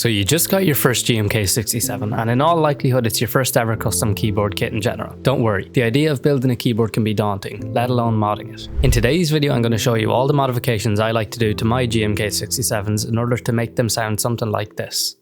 So you just got your first GMK67, and in all likelihood it's your first ever custom keyboard kit in general. Don't worry, the idea of building a keyboard can be daunting, let alone modding it. In today's video I'm going to show you all the modifications I like to do to my GMK67s in order to make them sound something like this.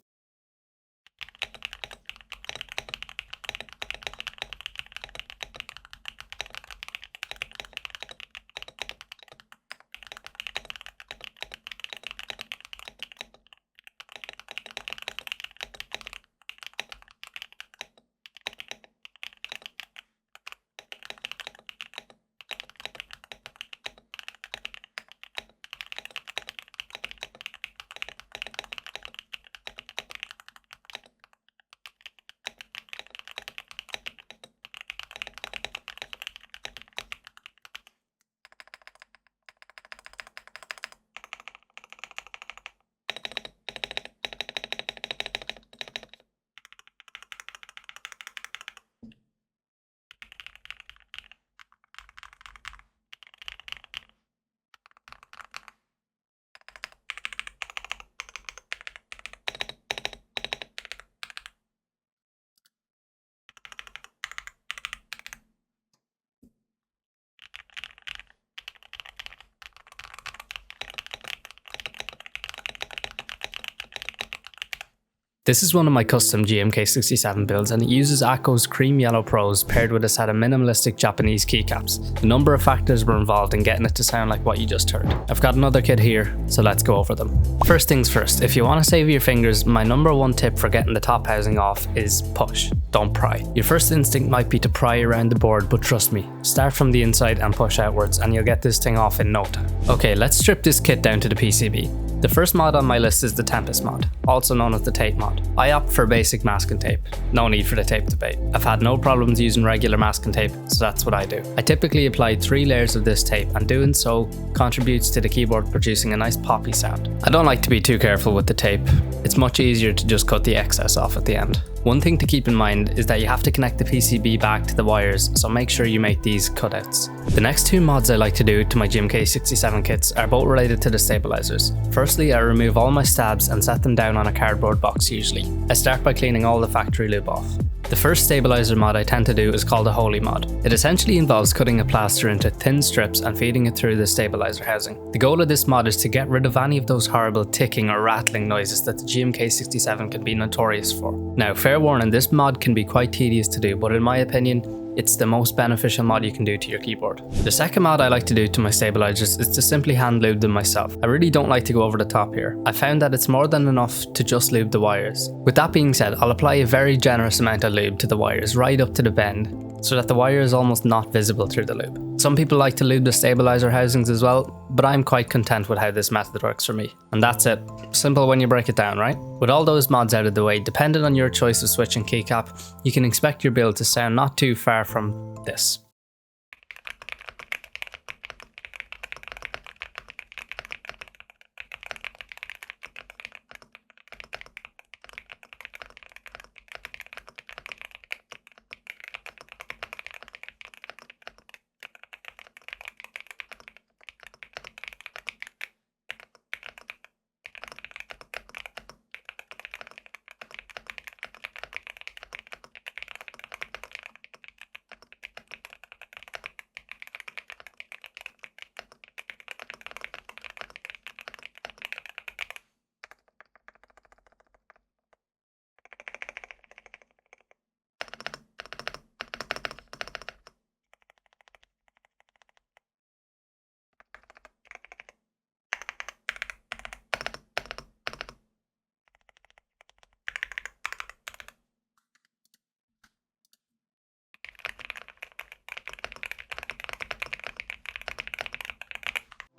This is one of my custom GMK67 builds, and it uses Akko's cream yellow pros paired with a set of minimalistic Japanese keycaps. A number of factors were involved in getting it to sound like what you just heard. I've got another kit here, so let's go over them. First things first, if you want to save your fingers, my number one tip for getting the top housing off is push, don't pry. Your first instinct might be to pry around the board, but trust me, start from the inside and push outwards and you'll get this thing off in no time. Okay, let's strip this kit down to the PCB. The first mod on my list is the Tempest mod, also known as the tape mod. I opt for basic masking tape, no need for the tape debate. I've had no problems using regular masking tape, so that's what I do. I typically apply 3 layers of this tape, and doing so contributes to the keyboard producing a nice poppy sound. I don't like to be too careful with the tape. It's much easier to just cut the excess off at the end. One thing to keep in mind is that you have to connect the PCB back to the wires, so make sure you make these cutouts. The next 2 mods I like to do to my GMK67 kits are both related to the stabilizers. Firstly, I remove all my stabs and set them down on a cardboard box usually. I start by cleaning all the factory lube off. The first stabilizer mod I tend to do is called a Holy mod. It essentially involves cutting a plaster into thin strips and feeding it through the stabilizer housing. The goal of this mod is to get rid of any of those horrible ticking or rattling noises that the GMK67 can be notorious for. Now, fair warning, this mod can be quite tedious to do, but in my opinion, it's the most beneficial mod you can do to your keyboard. The second mod I like to do to my stabilizers is to simply hand lube them myself. I really don't like to go over the top here. I found that it's more than enough to just lube the wires. With that being said, I'll apply a very generous amount of lube to the wires right up to the bend, so that the wire is almost not visible through the lube. Some people like to lube the stabilizer housings as well, but I'm quite content with how this method works for me. And that's it. Simple when you break it down, right? With all those mods out of the way, depending on your choice of switch and keycap, you can expect your build to sound not too far from this.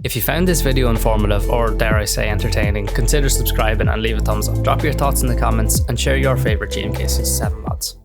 If you found this video informative, or dare I say entertaining, consider subscribing and leave a thumbs up. Drop your thoughts in the comments and share your favourite GMK67 mods.